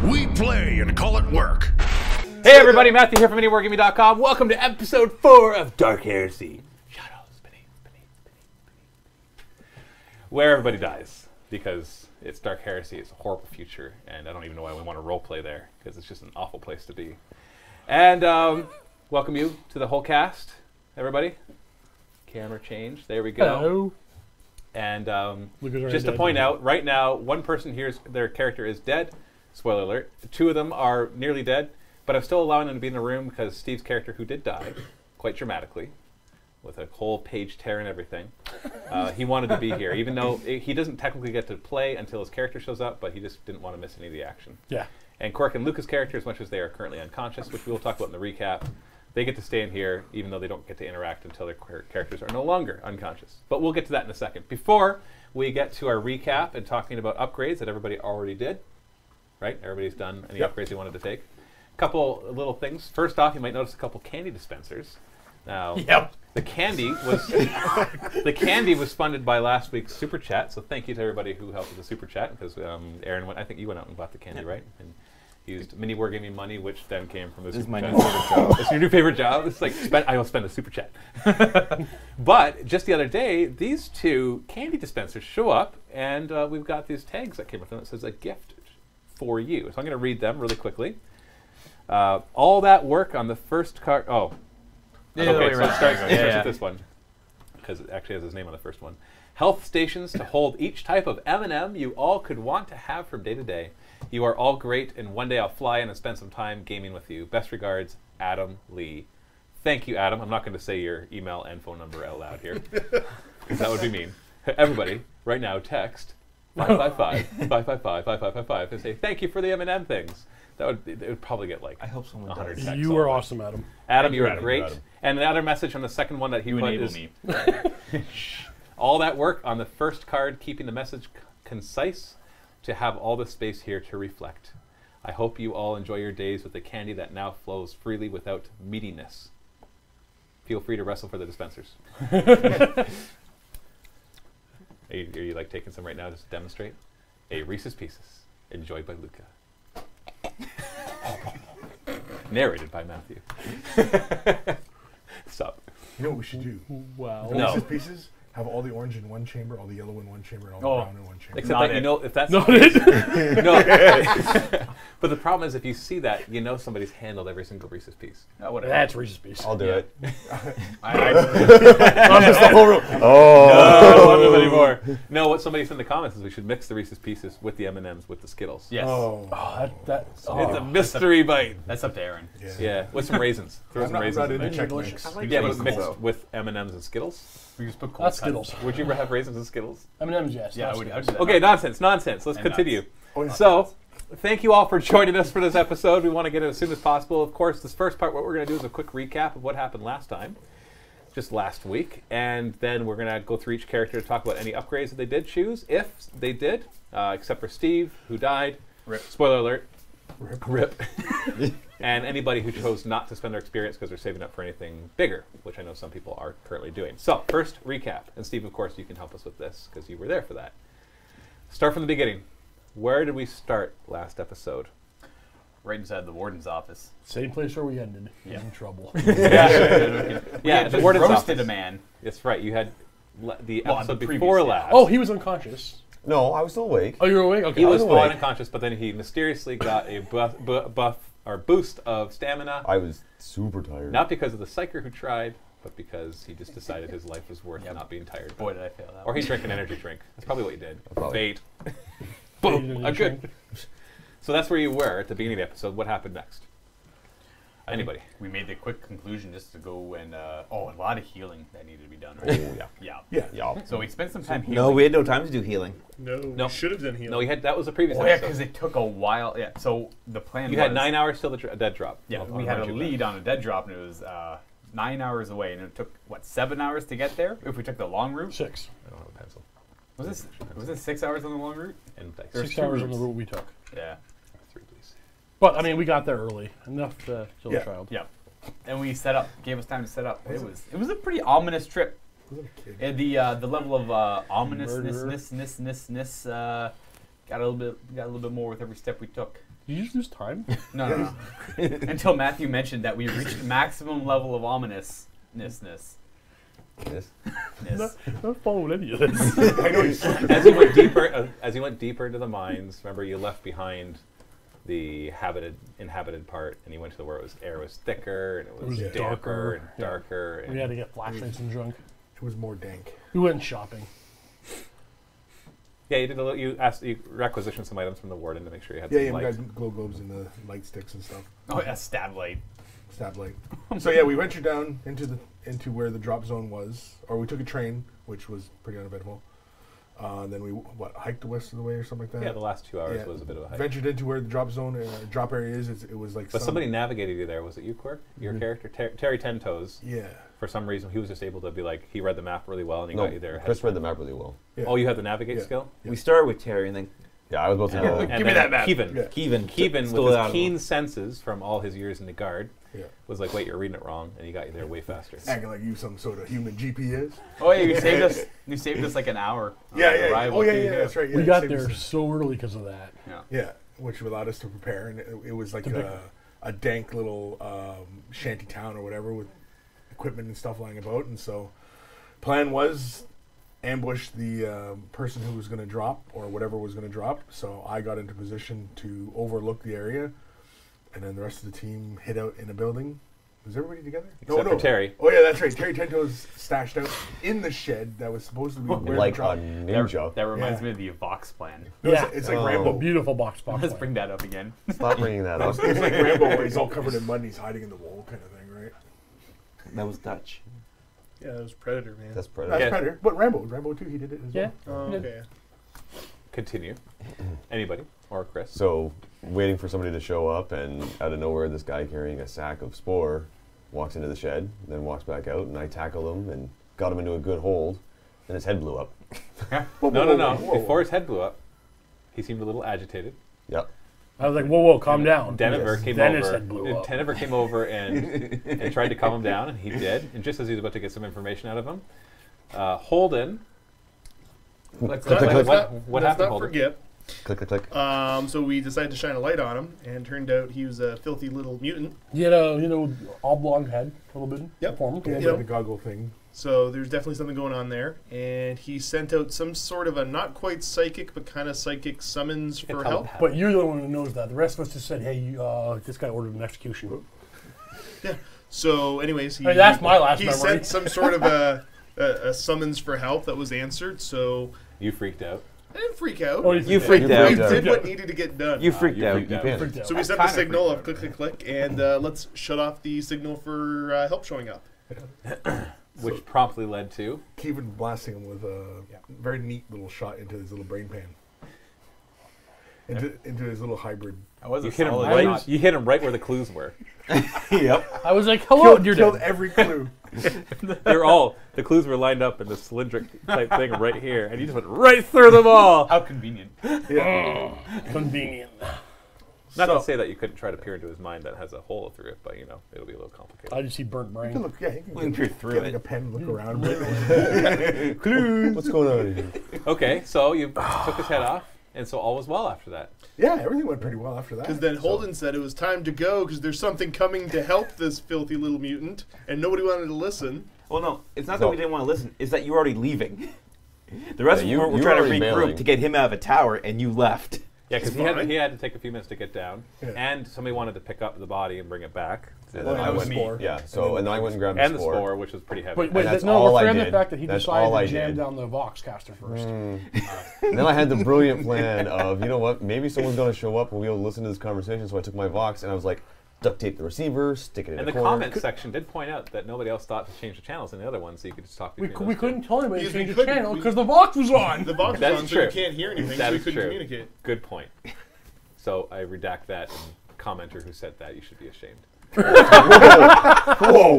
We play and call it work. Hey everybody, Matthew here from MiniWarGaming.com. Welcome to episode 4 of Dark Heresy. Shadows beneath. Where everybody dies, because it's Dark Heresy, it's a horrible future, and I don't even know why we want to roleplay there, because it's just an awful place to be. And welcome you to the whole cast, everybody. Camera change, there we go. Hello. And just to point out, right now, one person here's their character is dead. Spoiler alert. 2 of them are nearly dead, but I'm still allowing them to be in the room because Steve's character, who did die, quite dramatically, with a whole page tear and everything, he wanted to be here, even though he doesn't technically get to play until his character shows up, but he just didn't want to miss any of the action. Yeah. And Cork and Luca's character, as much as they are currently unconscious, which we will talk about in the recap, they get to stay in here, even though they don't get to interact until their characters are no longer unconscious. But we'll get to that in a second. Before we get to our recap and talking about upgrades that everybody already did, right? Everybody's done any upgrades they wanted to take. Couple little things. First off, you might notice a couple candy dispensers. Now, the candy was funded by last week's super chat. So thank you to everybody who helped with the super chat, because Aaron I think you went out and bought the candy, right? And used MiniWarGaming money, which then came from the super chat. This is my new favorite job. It's your new favorite job. It's like I will spend a super chat. But just the other day, these 2 candy dispensers show up, and we've got these tags that came with them that says a gift for you. So I'm going to read them really quickly. All that work on the first card. Oh, yeah, okay. So it starts with this one, because it actually has his name on the first one. Health stations to hold each type of M&M you all could want to have from day to day. You are all great, and one day I'll fly in and spend some time gaming with you. Best regards, Adam Lee. Thank you, Adam. I'm not going to say your email and phone number out loud here, because that would be mean. Everybody, right now, text 555-555-5555 and say thank you for the M&M things. It would probably get like, I hope someone 100 does. texts. You were awesome, Adam. Adam, you were great. And another message on the second one that he put is me. all that work on the first card, keeping the message concise to have all the space here to reflect. I hope you all enjoy your days with the candy that now flows freely without meatiness. Feel free to wrestle for the dispensers. Are you like taking some right now just to demonstrate? A Reese's Pieces, enjoyed by Luca. Narrated by Matthew. Stop. You know what we should do? Wow. Reese's Pieces have all the orange in one chamber, all the yellow in one chamber, and all the brown in one chamber. Except that you know if that's No. But the problem is if you see that, you know somebody's handled every single Reese's Piece. That's Reese's Piece. I'll do it. I'm just the whole room. Oh. No, I don't want to move anymore. No, what somebody said in the comments is we should mix the Reese's Pieces with the M&Ms with the Skittles. Yes. Oh. It's a mystery bite. That's up to Aaron. Yeah, with some raisins. Throw some raisins in there. check mix. Yeah, but mixed with M&Ms and Skittles. We just put That's Skittles. Would you ever have raisins and Skittles? M&M's, yes. Yeah, I would do that. Okay, nonsense. Let's continue. So, thank you all for joining us for this episode. We want to get it as soon as possible. Of course, this first part, what we're going to do is a quick recap of what happened last time, just last week, and then we're going to go through each character to talk about any upgrades that they did choose, if they did, except for Steve, who died. Rip. Spoiler alert. Rip. And anybody who chose not to spend their experience because they're saving up for anything bigger, which I know some people are currently doing. So, first, recap. And Steve, of course, you can help us with this because you were there for that. Start from the beginning. Where did we start last episode? Right inside the warden's office. Same place where we ended. Yeah. In trouble. Yeah, the warden's roasted office. a man. That's right. You had the episode before previous, last. Oh, he was unconscious. No, I was still awake. Oh, you were awake? Okay. He was awake. unconscious, but then he mysteriously got a boost of stamina. I was super tired. Not because of the psyker who tried, but because he just decided his life was worth not being tired. Boy, did I fail that Or he one. drank an energy drink. That's probably what you did. Probably. Fate. Boom. I'm good. So that's where you were at the beginning of the episode. What happened next? Anybody? We made the quick conclusion just to go and a lot of healing that needed to be done, right? Yeah. So we spent some time healing. No, we had no time to do healing. No, we should have done healing. No, that was the previous Oh yeah, episode. because it took a while. Yeah. So the plan. You had 9 hours till the dead drop. Yeah, I'll we had a remind you of lead on a dead drop, and it was 9 hours away, and it took 7 hours to get there if we took the long route. 6. that. I don't have a pencil. Was this 6 hours on the long route? And dice. There's 6 2 hours on routes. the route we took. Yeah. 3, please. But, I mean, we got there early. Enough to kill the child. Yeah. And we set up, gave us time to set up. It was a pretty ominous trip. And the level of ominousness got a little bit more with every step we took. Did you just lose time? No. Until Matthew mentioned that we reached maximum level of ominousness. Yes. Not following any of this. I know he's As you went deeper into the mines, remember you left behind the inhabited part, and you went to where air was thicker and it was was damper darker. and darker. We had to get flashlights and junk. It was more dank. We went shopping. Yeah, you did you requisitioned some items from the warden to make sure you had Yeah, some yeah, we light. got glow globes and the light sticks and stuff. Oh yeah, stab light. Stab light. So yeah, we ventured down into where the drop zone was, or we took a train, which was pretty uneventful. Then we hiked the west of the way or something like that. Yeah, the last 2 hours was a bit of a hike. Ventured into where the drop zone, drop area is. It was like. But somebody navigated you there. Was it you, Quirk? Your character, Terry Ten Toes. Yeah. For some reason, he was just able to be like, he read the map really well and he got you there. ahead Chris of read time. the map really well. Yeah. Oh, you had the navigate Yeah. skill? Yeah. We started with Terry and then Yeah, I was about to go. And Give me then that map. Kevin. Yeah. Kevin With stole it his out of keen him. senses from all his years in the guard Yeah. was like, wait, you're reading it wrong, and he got you there way faster. Acting like you some sort of human GPS. Oh yeah, you saved us. You saved us like an hour. on Yeah, the yeah. arrival Oh yeah, too, yeah. That's right. Yeah, We got saved us there some- so early because of that. Yeah, which allowed us to prepare, and it was like a dank little shanty town or whatever with equipment and stuff lying about. And so, plan was ambush the person who was going to drop or whatever was going to drop. So I got into position to overlook the area, and then the rest of the team hid out in a building. Was everybody together? Except for Terry. Oh yeah, that's right. Terry Tento's stashed out in the shed that was supposed to be where Like the a drop. ninja. That reminds Yeah. me of the Vox plan. No, Yeah. it's like Oh. Rambo. Beautiful box. Let's bring that up again. Stop bringing that up. It's like Rambo where he's all covered in mud and he's hiding in the wall kind of thing, right? That was Dutch. Yeah, it was Predator, man. That's Predator. That's Yeah. Predator. But Rambo too, he did it as Yeah. well. Oh, okay. Continue. Anybody? Or Chris? So, waiting for somebody to show up, and out of nowhere, this guy carrying a sack of spore walks into the shed, then walks back out, and I tackle him and got him into a good hold, and his head blew up. No. Before his head blew up, he seemed a little agitated. Yep. I was like, whoa, calm down. Denver Yes. came Then his over. head blew up. Denver came over and tried to calm him down, and he did. And just as he was about to get some information out of him, Holden. Click, Let's click, click. What let's happened, not Holden? forget. Click, click, click. So we decided to shine a light on him, and turned out he was a filthy little mutant. He had a, oblong head, a little bit. Yep. Form. Yeah, Yep. the goggle thing. So there's definitely something going on there, and he sent out some sort of a not quite psychic, but kind of psychic summons for help. But you're the one who knows that. The rest of us just said, hey, this guy ordered an execution. Yeah. So, anyways, he, Hey, that's my last he memory. sent some sort of a summons for help that was answered. So You freaked out. I didn't freak out. Oh, You freaked out. We did what needed to get done. You freaked you out. freaked You out. panicked. So we sent the kinda signal freaked of click, click, click, and let's shut off the signal for help showing up. Which promptly led to Kevin blasting him with a very neat little shot into his little brain pan. Into his little hybrid. I was you a hit him solid right. shot. You hit him right where the clues were. Yep. I was like, hello, you're Killed dead. every clue. The clues were lined up in the cylindric type thing right here, and you just went right through them all. How convenient. Convenient. Not to say that you couldn't try to peer into his mind that has a hole through it, but it'll be a little complicated. I just see burnt You brain. can look, yeah, you can We can peer through get it. like a pen, look around. Clues. What's going on here? Okay, so you took his head off, and so all was well after that. Yeah, everything went pretty well after that. Because then Holden said it was time to go because there's something coming to help this filthy little mutant, and nobody wanted to listen. Well, no, it's not So- that we didn't want to listen. It's that you were already leaving. The rest Yeah, of us were you trying to were already regroup bailing. to get him out of a tower, and you left. Yeah, because fine. he had to take a few minutes to get down, Yeah. and somebody wanted to pick up the body and bring it back. And Well, then I that was went. spore. Yeah. So and then I went and grabbed And the the spore. spore, which was pretty heavy. Wait, that's no, all we're I forgetting the did. fact that he That's all I decided to jam did. down the Vox caster first. And then I had the brilliant plan of, you know what, maybe someone's going to show up and we'll be able to listen to this conversation. So I took my Vox and I was like, duct tape the receiver, stick it in And a the corner. comments section did point out that nobody else thought to change the channels in the other one, so you could just talk We, between we those couldn't tell anybody to Because we change the couldn't. channel We- because the Vox was on. The box That's is on, so true. you can't hear anything, That so we is couldn't true. communicate. two. Good point. So I redact that, and commenter who said that, you should be ashamed. Whoa!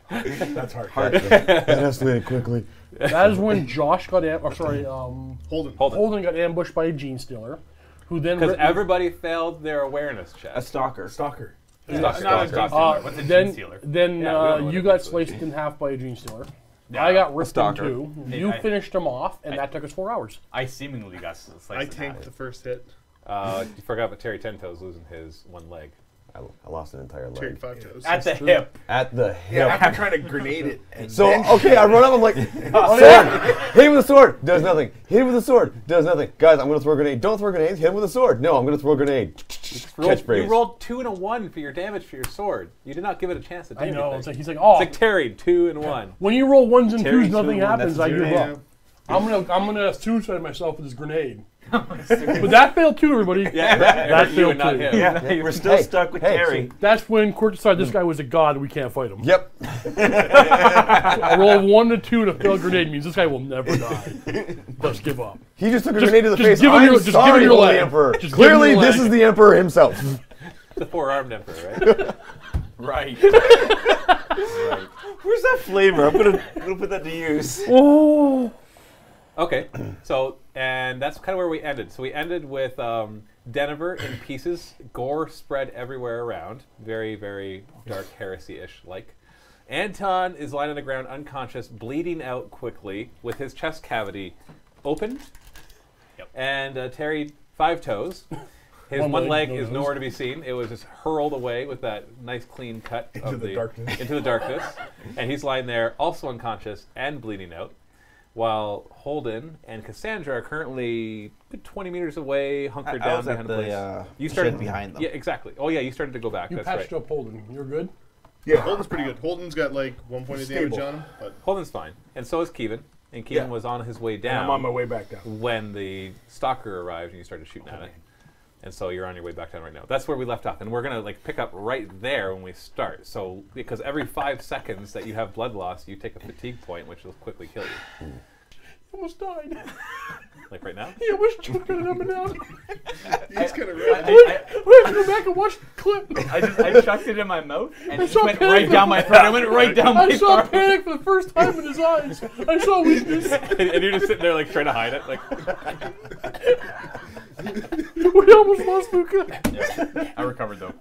That's hard. That escalated quickly. That is when Josh got Holden. Holden got ambushed by a gene stealer, who then Because everybody failed their awareness check. A stalker. Stalker. Not a gene stealer. What's a gene stealer? Then Yeah, we don't know what you a got gene stealer sliced in half by a gene stealer. Yeah, I got ripped in stalker. two. You I- finished him off, and that took us 4 hours. I seemingly got sliced I in tanked half. the first hit. You forgot about Terry 10 Toes losing his one leg. I lost an entire Terry leg. 5 toes. At the hip. At the hip. Yeah, after trying to grenade it. And So, then okay, I run up, I'm like, sword! Hit him with a sword! Does nothing. Hit him with a sword! Does nothing. Guys, I'm going to throw a grenade. Don't throw grenades. Hit him with a sword. No, I'm going to throw a grenade. You rolled 2 and a 1 for your damage for your sword. You did not give it a chance to do I know. anything. It's like, he's like, oh. It's like Terry, 2 and 1. When you roll 1s and Terry 2s, nothing 2 and 1, happens. that's I give Yeah. up. I'm gonna suicide myself with this grenade. But that failed too, everybody. Yeah, That you failed and not too. him. Yeah, we're still Hey, stuck with hey, Terry. That's when Quirk decided this guy was a god and we can't fight him. Yep. A roll of 1 to 2 and a failed grenade means this guy will never die. Just give up. He just took a grenade to the just face. give him I'm your- just give him sorry, your Holy leg. Emperor. Just give him Clearly, your this leg. is the Emperor himself. The 4-armed emperor, right? Right. Where's that flavor? I'm gonna put that to use. Oh. Okay, so, and that's kind of where we ended. So we ended with Denver in pieces, gore spread everywhere around. Very, very Dark Heresy-ish like. Anton is lying on the ground unconscious, bleeding out quickly with his chest cavity open. Yep. And Terry, 5 toes. His One one leg, leg no is nose. nowhere to be seen. It was just hurled away with that nice clean cut Into the darkness. into the darkness. And he's lying there also unconscious and bleeding out. While Holden and Cassandra are currently 20 meters away, hunkered I down was at behind a place. the You started shed behind them. Yeah, exactly. Oh yeah, you started to go back. You That's patched right. up Holden. You're good? Yeah, Holden's pretty good. Holden's got like 1 point of damage Stable. on him. But Holden's fine, and so is Kevin. And Kevin Yeah. was on his way And down. I'm on my way back down. when the stalker arrived and you started shooting at it. And so you're on your way back down right now. That's where we left off, and we're gonna like pick up right there when we start. So because every 5 seconds that you have blood loss, you take a fatigue point, which will quickly kill you. He almost died. Like right now. He almost choked on him down. he's kind of I, red. We have to go back and watch the clip. I chucked it in my mouth and it just saw went panic. right down my throat. It went right down my I saw throat. panic for the first time in his eyes. I saw weakness. And you're just sitting there like trying to hide it. Like We almost lost Luca. I recovered though.